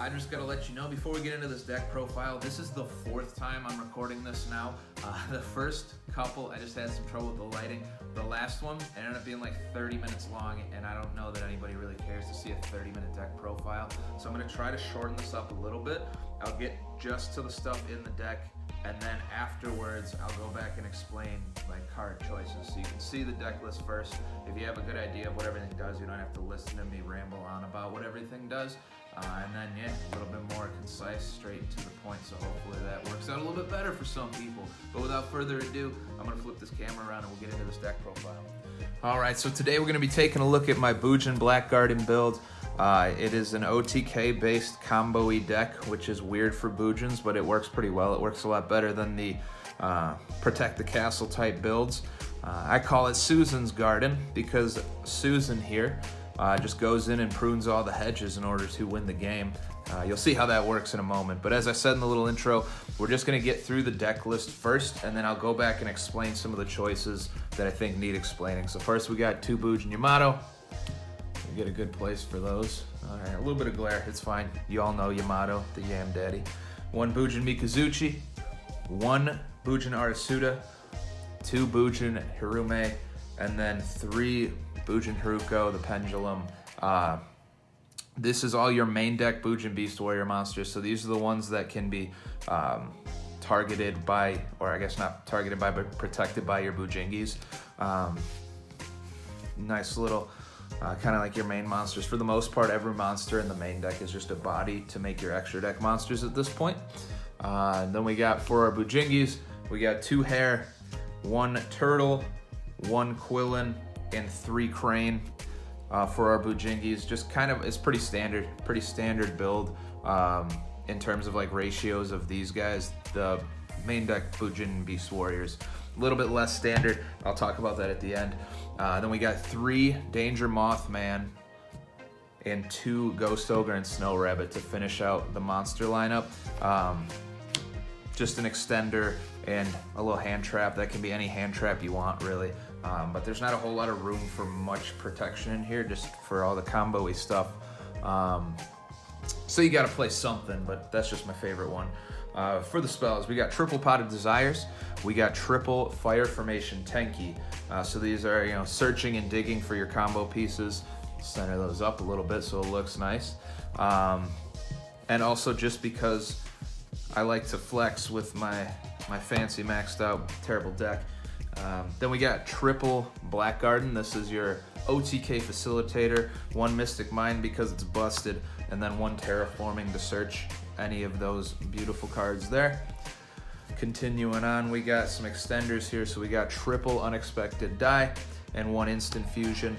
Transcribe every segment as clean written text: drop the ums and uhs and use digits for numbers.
I just gotta let you know before we get into this deck profile, this is the 4th time I'm recording this now. The first couple, I just had some trouble with the lighting. The last one ended up being like 30 minutes long, and I don't know that anybody really cares to see a 30-minute deck profile. So I'm gonna try to shorten this up a little bit. I'll get just to the stuff in the deck, and then afterwards I'll go back and explain like card choices. So you can see the deck list first. If you have a good idea of what everything does, you don't have to listen to me ramble on about what everything does. And then, yeah, a little bit more concise, straight to the point, so hopefully that works out a little bit better for some people. But without further ado, I'm going to flip this camera around and we'll get into this deck profile. Alright, so today we're going to be taking a look at my Bujin Black Garden build. It is an OTK-based combo-y deck, which is weird for Bujins, but it works pretty well. It works a lot better than the Protect the Castle type builds. I call it Susan's Garden because Susan here just goes in and prunes all the hedges in order to win the game. You'll see how that works in a moment. But as I said in the little intro, we're just going to get through the deck list first, and then I'll go back and explain some of the choices that I think need explaining. So first we got 2 Bujin Yamato. We get a good place for those. All right, a little bit of glare, it's fine. You all know Yamato, the Yam Daddy. 1 Bujin Mikazuchi, 1 Bujin Arasuda, 2 Bujin Hirume, and then 3 Bujin Haruko, the Pendulum. This is all your main deck Bujin Beast Warrior monsters, so these are the ones that can be targeted by, or I guess not targeted by, but protected by your Bujingis. Nice little, kind of like your main monsters. For the most part, every monster in the main deck is just a body to make your extra deck monsters at this point. Then we got, for our Bujingis, we got 2 Hare, 1 Turtle, 1 Quillin, and 3 Crane. For our Bujingis, just kind of, it's pretty standard build in terms of like ratios of these guys. The main deck Bujin Beast Warriors, a little bit less standard. I'll talk about that at the end. Then we got 3 Danger Mothman and 2 Ghost Ogre and Snow Rabbit to finish out the monster lineup. Just an extender and a little hand trap. That can be any hand trap you want, really. But there's not a whole lot of room for much protection in here, just for all the combo-y stuff. So you gotta play something, but that's just my favorite one. For the spells, we got triple Potted Desires, we got triple Fire Formation Tenki. So these are, searching and digging for your combo pieces. Center those up a little bit so it looks nice. And also just because I like to flex with my fancy maxed out terrible deck. Then we got triple Black Garden. This is your OTK facilitator. 1 Mystic Mind because it's busted, and then 1 Terraforming to search any of those beautiful cards there. Continuing on, we got some extenders here. So we got triple Unexpected Die and 1 Instant Fusion.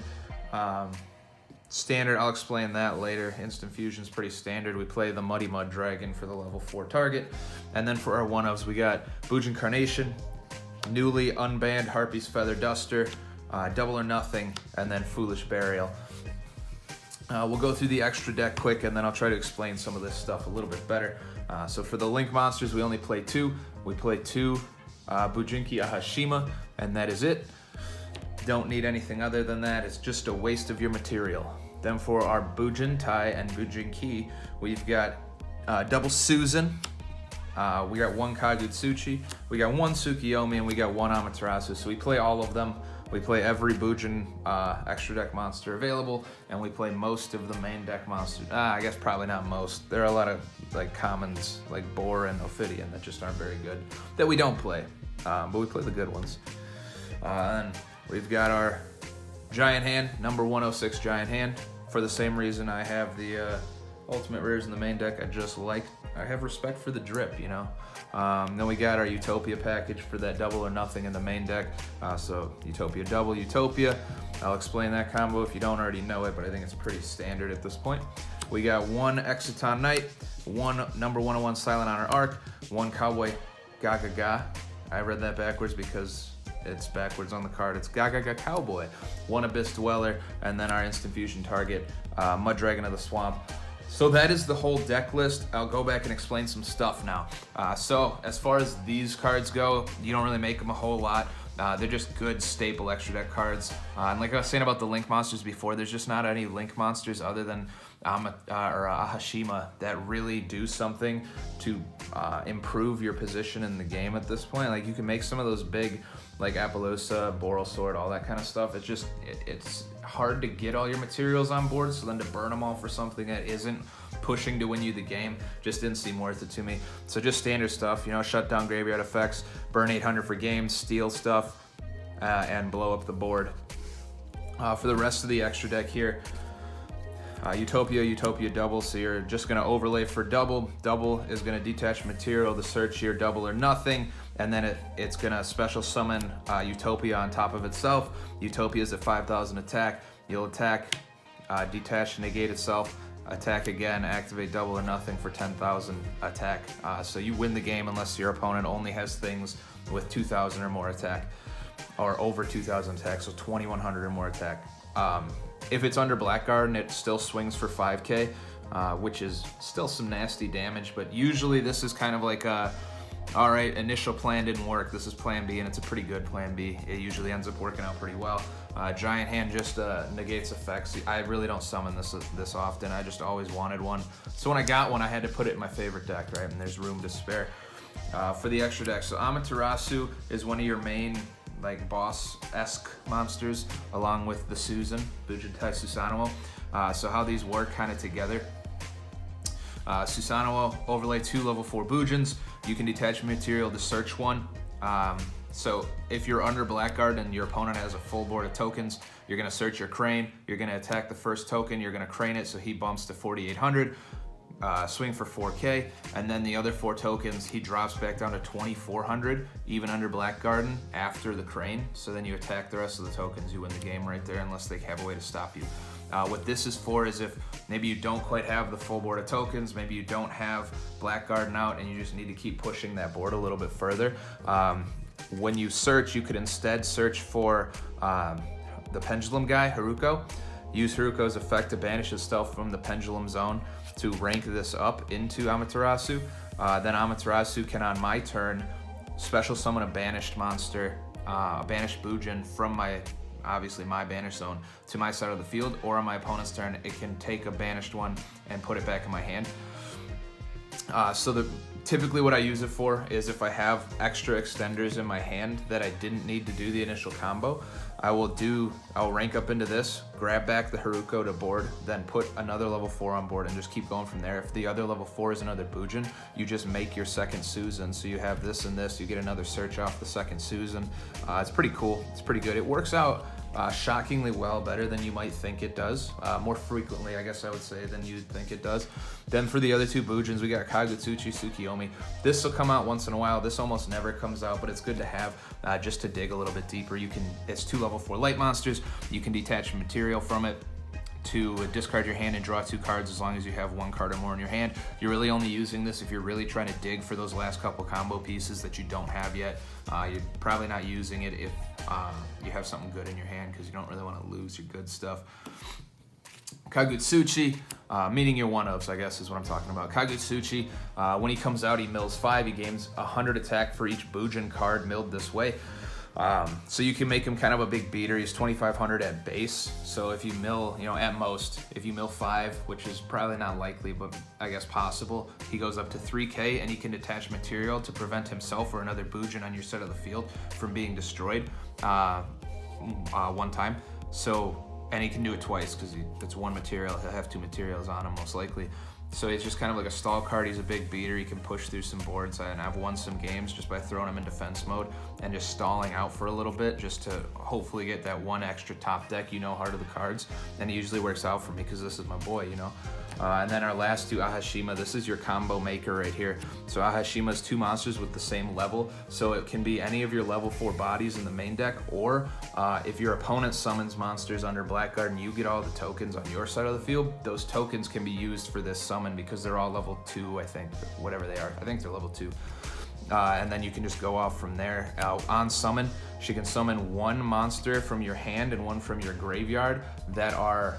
Standard, I'll explain that later. Instant Fusion's pretty standard. We play the Muddy Mud Dragon for the level 4 target. And then for our one-ofs, we got Bujin Carnation, newly unbanned Harpy's Feather Duster, Double or Nothing, and then Foolish Burial. We'll go through the extra deck quick, and then I'll try to explain some of this stuff a little bit better. So for the Link monsters, we only play 2. We play 2 Bujinki Ahashima, and that is it. Don't need anything other than that. It's just a waste of your material. Then for our Bujin Tai and Bujinki, we've got double Susan. We got 1 Kagutsuchi, we got 1 Tsukiyomi, and we got 1 Amaterasu. So we play all of them. We play every Bujin extra deck monster available, and we play most of the main deck monsters. I guess probably not most. There are a lot of like commons like Boar and Ophidian that just aren't very good that we don't play, but we play the good ones. And we've got our Giant Hand, number 106 Giant Hand. For the same reason I have the Ultimate Rares in the main deck, I have respect for the drip, Then we got our Utopia package for that Double or Nothing in the main deck. So Utopia Double, Utopia. I'll explain that combo if you don't already know it, but I think it's pretty standard at this point. We got 1 Exciton Knight, 1 number 101 Silent Honor Arc, 1 Cowboy Gagaga. I read that backwards because it's backwards on the card. It's Gagaga Cowboy, 1 Abyss Dweller, and then our Instant Fusion target, Mud Dragon of the Swamp. So that is the whole deck list. I'll go back and explain some stuff now. So as far as these cards go, you don't really make them a whole lot. They're just good staple extra deck cards. And like I was saying about the Link monsters before, there's just not any Link monsters other than Ahashima that really do something to improve your position in the game at this point. Like, you can make some of those big, like Appaloosa, Boral Sword, all that kind of stuff. It's hard to get all your materials on board, so then to burn them all for something that isn't pushing to win you the game just didn't seem worth it to me. So just standard stuff, you know, shut down graveyard effects, burn 800 for games, steal stuff, and blow up the board. For the rest of the extra deck here, Utopia double, so you're just going to overlay for double. Double is going to detach material to search your double or nothing, and then it's going to special summon Utopia on top of itself. Utopia is at 5,000 attack. You'll attack, detach, negate itself, attack again, activate double or nothing for 10,000 attack. So you win the game unless your opponent only has things with 2,000 or more attack, or over 2,000 attack, so 2,100 or more attack. If it's under Blackguard, and it still swings for 5k, which is still some nasty damage, but usually this is kind of like all right, initial plan didn't work, this is plan B, and it's a pretty good plan B. It usually ends up working out pretty well. Giant Hand just negates effects. I really don't summon this often. I just always wanted one. So when I got one, I had to put it in my favorite deck, right? And there's room to spare. For the extra deck, so Amaterasu is one of your main, like, boss-esque monsters, along with the Susan, Bujin Susanoo. So how these work kind of together. Susanoo, overlay 2 level 4 Bujins. You can detach material to search one. So if you're under Blackguard and your opponent has a full board of tokens, you're going to search your Crane, you're going to attack the first token, you're going to Crane it so he bumps to 4,800. Swing for 4k, and then the other 4 tokens he drops back down to 2,400 even under Blackguard after the Crane. So then you attack the rest of the tokens, you win the game right there, unless they have a way to stop you. What this is for is if maybe you don't quite have the full board of tokens, maybe you don't have Blackguard out and you just need to keep pushing that board a little bit further. When you search, you could instead search for the Pendulum guy, Haruko. Use Haruko's effect to banish itself from the Pendulum Zone to rank this up into Amaterasu. Then Amaterasu can, on my turn, special summon a banished monster, a banished Bujin from obviously my banished zone to my side of the field, or on my opponent's turn, it can take a banished one and put it back in my hand. Typically what I use it for is if I have extra extenders in my hand that I didn't need to do the initial combo, I'll rank up into this, grab back the Haruko to board, then put another level 4 on board and just keep going from there. If the other level 4 is another Bujin, you just make your second Susan. So you have this and this, you get another search off the second Susan. It's pretty cool, it's pretty good. It works out shockingly well, better than you might think it does. More frequently, I guess I would say, than you'd think it does. Then for the other 2 Bujins, we got Kagutsuchi, Tsukiyomi. This will come out once in a while. This almost never comes out, but it's good to have just to dig a little bit deeper. It's 2 level 4 light monsters. You can detach material from it to discard your hand and draw 2 cards as long as you have 1 card or more in your hand. You're really only using this if you're really trying to dig for those last couple combo pieces that you don't have yet. You're probably not using it if you have something good in your hand, because you don't really want to lose your good stuff. Kagutsuchi, meaning your one-ups, I guess is what I'm talking about. Kagutsuchi, when he comes out, he mills 5. He gains 100 attack for each Bujin card milled this way. So you can make him kind of a big beater. He's 2,500 at base. So if you mill, at most, if you mill 5, which is probably not likely, but I guess possible, he goes up to 3k, and he can detach material to prevent himself or another Bujin on your side of the field from being destroyed one time. And he can do it twice because it's 1 material. He'll have 2 materials on him most likely. So it's just kind of like a stall card. He's a big beater. He can push through some boards, and I've won some games just by throwing him in defense mode and just stalling out for a little bit just to hopefully get that 1 extra top deck, Heart of the Cards. And it usually works out for me because this is my boy, And then our last 2, Ahashima. This is your combo maker right here. So Ahashima's 2 monsters with the same level. So it can be any of your level 4 bodies in the main deck, or if your opponent summons monsters under Blackguard and you get all the tokens on your side of the field, those tokens can be used for this summon because they're all level 2, I think, whatever they are. I think they're level 2. And then you can just go off from there. On summon, she can summon 1 monster from your hand and 1 from your graveyard that are...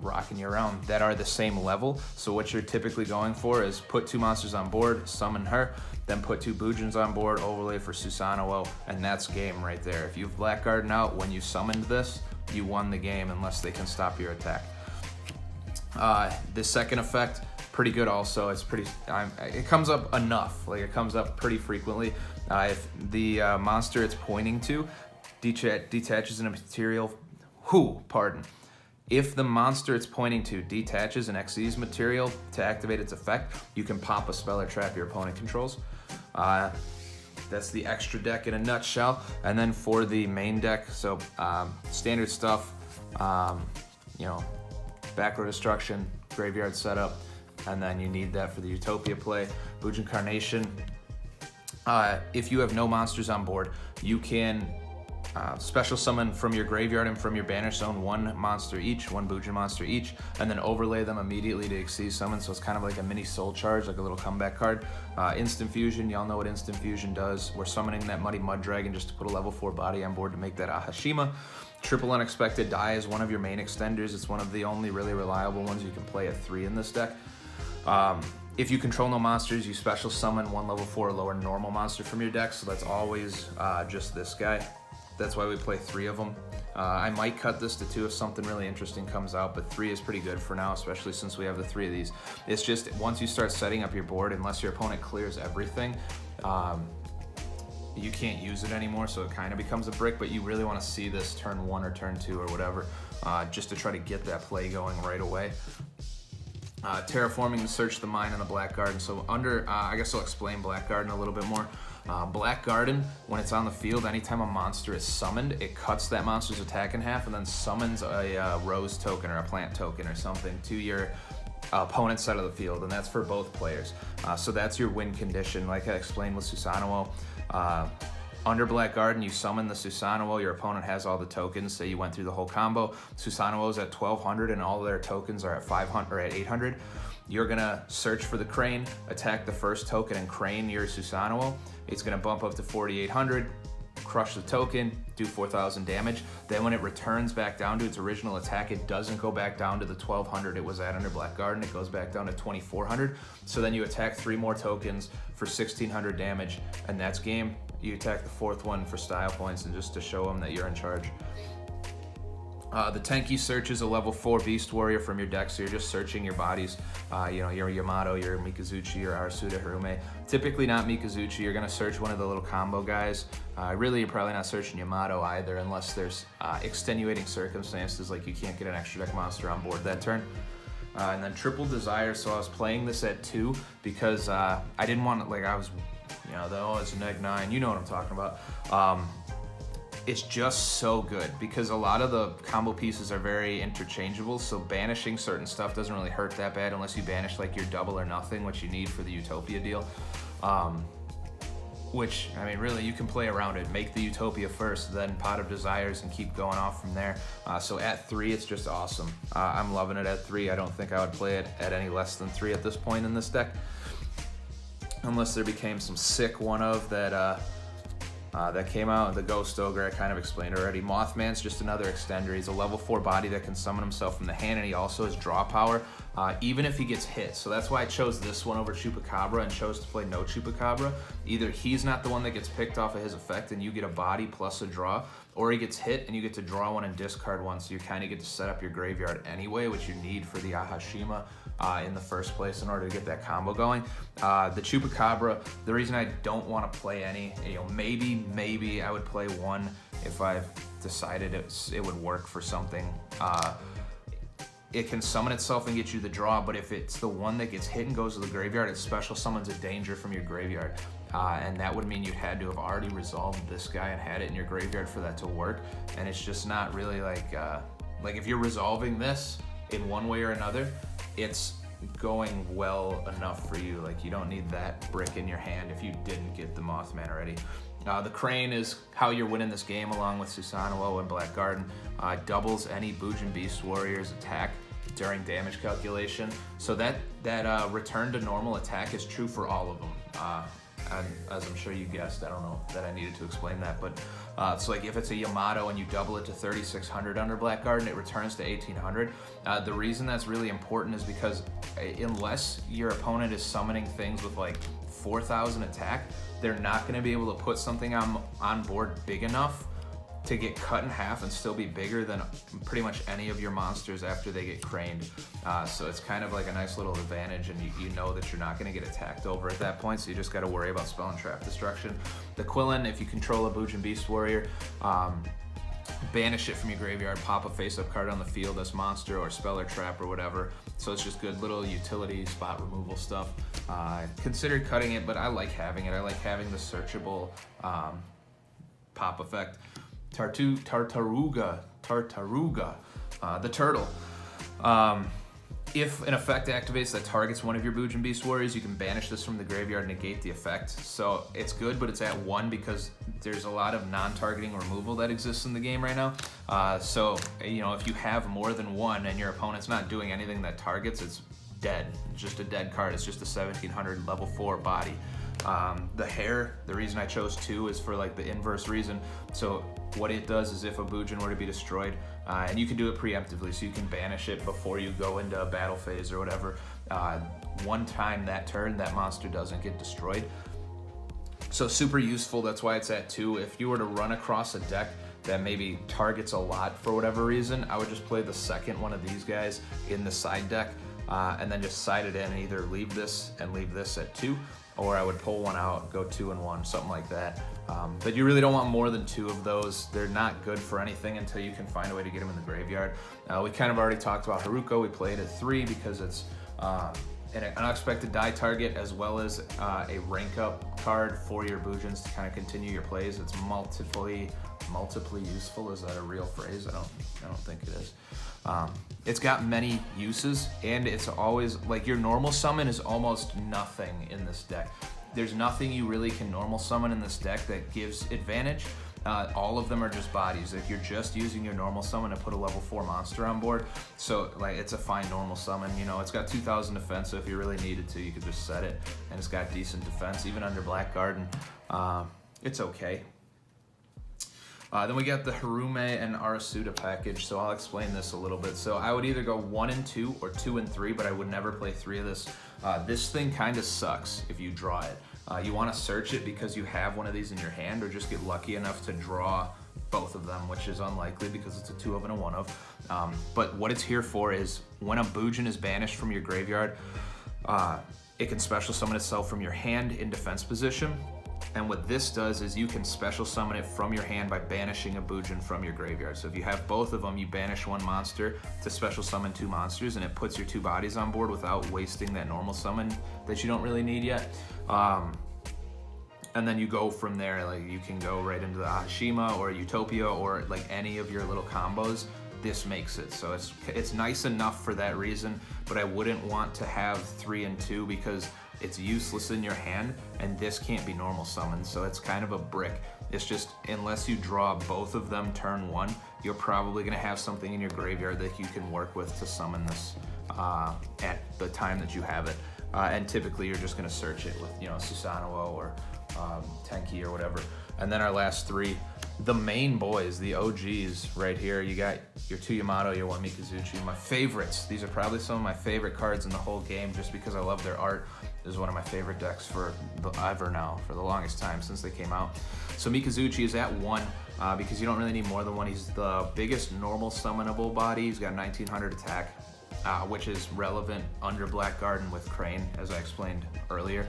rocking you around, that are the same level. So what you're typically going for is put 2 monsters on board, summon her, then put 2 Bujins on board, overlay for Susanoo, and that's game right there. If you've Blackguard out when you summoned this, you won the game unless they can stop your attack. The second effect, pretty good also. It's it comes up enough. Like, it comes up pretty frequently. If the monster it's pointing to detaches in a material, If the monster it's pointing to detaches an Xyz material to activate its effect, you can pop a spell or trap your opponent controls. That's the extra deck in a nutshell. And then for the main deck, so standard stuff, back row destruction, graveyard setup, and then you need that for the Utopia play. Bujin Carnation. If you have no monsters on board, you can special summon from your graveyard and from your banish zone one monster each, one Bujin monster each, and then overlay them immediately to Xyz summon, so it's kind of like a mini soul charge, like a little comeback card. Instant Fusion, y'all know what Instant Fusion does. We're summoning that Muddy Mud Dragon just to put a level 4 body on board to make that Ahashima. Triple Unexpected Die is one of your main extenders. It's one of the only really reliable ones you can play at 3 in this deck. If you control no monsters, you special summon one level 4 or lower normal monster from your deck, so that's always just this guy. That's why we play 3 of them. I might cut this to 2 if something really interesting comes out, but 3 is pretty good for now, especially since we have the 3 of these. It's just, once you start setting up your board, unless your opponent clears everything, you can't use it anymore, so it kind of becomes a brick, but you really want to see this turn 1 or turn 2 or whatever, just to try to get that play going right away. Terraforming the Search the Mine and the Black Garden. So I guess I'll explain Black Garden a little bit more. Black Garden, when it's on the field, anytime a monster is summoned, it cuts that monster's attack in half and then summons a rose token or a plant token or something to your opponent's side of the field, and that's for both players. So that's your win condition, like I explained with Susanoo. Under Black Garden, you summon the Susanoo, your opponent has all the tokens, say you went through the whole combo, Susanoo's at 1200 and all their tokens are at 500 or at 800. You're gonna search for the Crane, attack the first token and Crane your Susanoo. It's gonna bump up to 4800, crush the token, do 4000 damage. Then when it returns back down to its original attack, it doesn't go back down to the 1200 it was at under Black Garden, it goes back down to 2400. So then you attack 3 more tokens for 1600 damage, and that's game. You attack the 4th one for style points and just to show them that you're in charge. The Tenki Search is a level 4 Beast Warrior from your deck, so you're just searching your bodies. Your Yamato, your Mikazuchi, your Arasuda, Harume. Typically not Mikazuchi, you're gonna search one of the little combo guys. Really, you're probably not searching Yamato either, unless there's extenuating circumstances, like you can't get an extra deck monster on board that turn. And then Triple Desire, so I was playing this at 2 because I didn't want to, it's neg 9, you know what I'm talking about. It's just so good because a lot of the combo pieces are very interchangeable, so banishing certain stuff doesn't really hurt that bad unless you banish like your double or nothing, which you need for the Utopia deal. Which, I mean, really, you can play around it. Make the Utopia first, then Pot of Desires, and keep going off from there. So at 3, it's just awesome. I'm loving it at 3. I don't think I would play it at any less than 3 at this point in this deck. Unless there became some sick one-of that came out, the Ghost Ogre, I kind of explained already. Mothman's just another extender. He's a level 4 body that can summon himself from the hand, and he also has draw power, even if he gets hit. So that's why I chose this one over Chupacabra and chose to play no Chupacabra. Either he's not the one that gets picked off of his effect and you get a body plus a draw, or he gets hit and you get to draw one and discard one, so you kind of get to set up your graveyard anyway, which you need for the Ahashima in the first place in order to get that combo going. The Chupacabra, the reason I don't want to play any, maybe I would play one if I've decided it would work for something. It can summon itself and get you the draw, but if it's the one that gets hit and goes to the graveyard, it special summons a danger from your graveyard. And that would mean you'd had to have already resolved this guy and had it in your graveyard for that to work. And it's just not really like if you're resolving this in one way or another, it's going well enough for you. Like, you don't need that brick in your hand if you didn't get the Mothman already. The Crane is how you're winning this game along with Susanoo and Black Garden. Doubles any Bujin Beast Warrior's attack during damage calculation. So that return to normal attack is true for all of them. And as I'm sure you guessed, I don't know that I needed to explain that, but it's like if it's a Yamato and you double it to 3600 under Black Garden, it returns to 1800. The reason that's really important is because unless your opponent is summoning things with like 4000 attack, they're not going to be able to put something on board big enough to get cut in half and still be bigger than pretty much any of your monsters after they get craned. So it's kind of like a nice little advantage, and you know that you're not going to get attacked over at that point, so you just got to worry about spell and trap destruction. The Quillen, if you control a Bujin Beast Warrior, banish it from your graveyard, pop a face-up card on the field as monster or spell or trap or whatever. So it's just good little utility spot removal stuff. Considered cutting it, but I like having it. I like having the searchable pop effect. Tartaruga, the turtle. If an effect activates that targets one of your Bujin Beast Warriors, you can banish this from the graveyard and negate the effect. So it's good, but it's at 1 because there's a lot of non-targeting removal that exists in the game right now. So, you know, if you have more than 1 and your opponent's not doing anything that targets, it's dead. It's just a dead card. It's just a 1700 level 4 body. The hair, the reason I chose 2 is for like the inverse reason. So what it does is if a Bujin were to be destroyed, and you can do it preemptively, so you can banish it before you go into a battle phase or whatever. One time that turn, that monster doesn't get destroyed. So super useful, that's why it's at 2. If you were to run across a deck that maybe targets a lot for whatever reason, I would just play the second one of these guys in the side deck, and then just side it in and either leave this and leave this at 2, or I would pull one out, go 2 and 1, something like that. But you really don't want more than 2 of those. They're not good for anything until you can find a way to get them in the graveyard. We kind of already talked about Haruko. We played at 3 because it's an unexpected die target as well as a rank up card for your Bujins to kind of continue your plays. It's multiply useful. Is that a real phrase? I don't think it is. It's got many uses, and it's always like your normal summon is almost nothing in this deck. There's nothing you really can normal summon in this deck that gives advantage. All of them are just bodies. If you're just using your normal summon to put a level 4 monster on board, so like it's a fine normal summon. You know, it's got 2000 defense, so if you really needed to, you could just set it, and it's got decent defense even under Black Garden. It's okay. Then we got the Harume and Arasuda package, so I'll explain this a little bit. So I would either go 1 and 2 or 2 and 3, but I would never play 3 of this. This thing kind of sucks if you draw it. You want to search it because you have one of these in your hand, or just get lucky enough to draw both of them, which is unlikely because it's a 2 of and a 1 of. But what it's here for is when a Bujin is banished from your graveyard, it can special summon itself from your hand in defense position. And what this does is you can special summon it from your hand by banishing a Bujin from your graveyard. So if you have both of them, you banish one monster to special summon 2 monsters, and it puts your 2 bodies on board without wasting that normal summon that you don't really need yet. And then you go from there. Like you can go right into the Hashima or Utopia or like any of your little combos. This makes it so it's nice enough for that reason, but I wouldn't want to have 3 and 2 because it's useless in your hand, and this can't be normal summoned, so it's kind of a brick. It's just, unless you draw both of them turn 1, you're probably gonna have something in your graveyard that you can work with to summon this at the time that you have it. And typically you're just gonna search it with, you know, Susanoo or Tenki or whatever. And then our last 3, the main boys, the OGs right here. You got your 2 Yamato, your 1 Mikazuchi, my favorites. These are probably some of my favorite cards in the whole game just because I love their art. This is one of my favorite decks for the longest time since they came out. So Mikazuchi is at 1 because you don't really need more than 1. He's the biggest normal summonable body. He's got 1900 attack, which is relevant under Black Garden with Crane, as I explained earlier.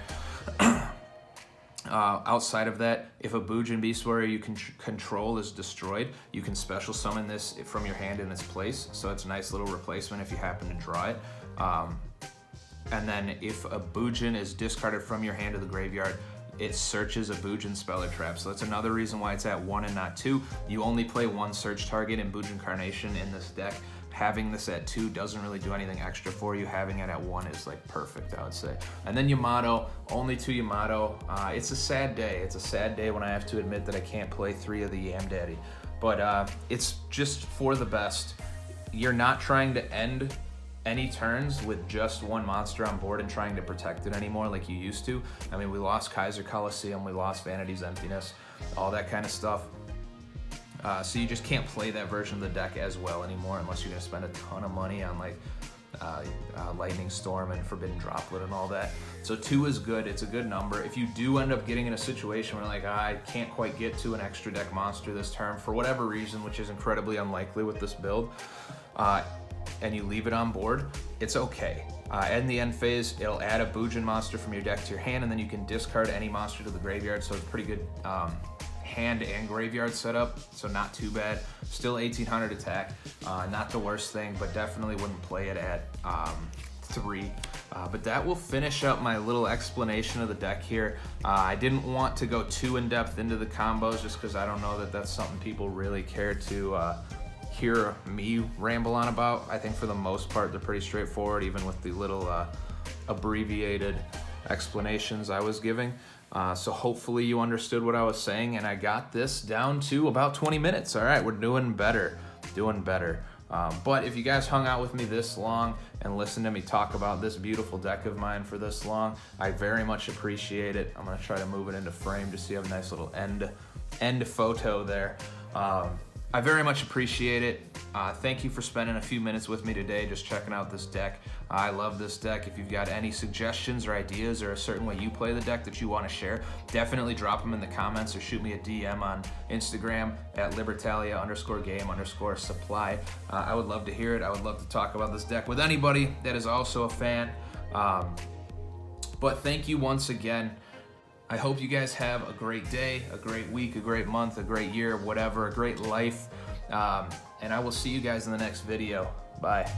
Outside of that, if a Bujin Beast Warrior you can control is destroyed, you can special summon this from your hand in its place. So it's a nice little replacement if you happen to draw it. And then if a Bujin is discarded from your hand to the graveyard, it searches a Bujin spell or trap. So that's another reason why it's at 1 and not 2. You only play 1 search target in Bujin Carnation in this deck. Having this at 2 doesn't really do anything extra for you. Having it at 1 is like perfect, I would say. And then Yamato, only 2 Yamato. It's a sad day. It's a sad day when I have to admit that I can't play 3 of the Yam Daddy. But it's just for the best. You're not trying to end any turns with just 1 monster on board and trying to protect it anymore like you used to. I mean, we lost Kaiser Coliseum, we lost Vanity's Emptiness, all that kind of stuff. So you just can't play that version of the deck as well anymore unless you're gonna spend a ton of money on like Lightning Storm and Forbidden Droplet and all that. So 2 is good. It's a good number. If you do end up getting in a situation where like, I can't quite get to an extra deck monster this turn for whatever reason, which is incredibly unlikely with this build, and you leave it on board, it's okay. In the end phase, it'll add a Bujin monster from your deck to your hand, and then you can discard any monster to the graveyard, so it's pretty good hand and graveyard setup, so not too bad. Still 1800 attack, not the worst thing, but definitely wouldn't play it at 3. But that will finish up my little explanation of the deck here. I didn't want to go too in depth into the combos just because I don't know that that's something people really care to hear me ramble on about. I think for the most part they're pretty straightforward, even with the little abbreviated explanations I was giving. So hopefully you understood what I was saying, and I got this down to about 20 minutes. All right, we're doing better. But if you guys hung out with me this long and listened to me talk about this beautiful deck of mine for this long, I very much appreciate it. I'm gonna try to move it into frame just so you have a nice little end photo there. I very much appreciate it. Thank you for spending a few minutes with me today just checking out this deck. I love this deck. If you've got any suggestions or ideas or a certain way you play the deck that you want to share, definitely drop them in the comments or shoot me a DM on Instagram at libertalia_game_supply. I would love to hear it. I would love to talk about this deck with anybody that is also a fan. But thank you once again. I hope you guys have a great day, a great week, a great month, a great year, whatever, a great life. And I will see you guys in the next video. Bye.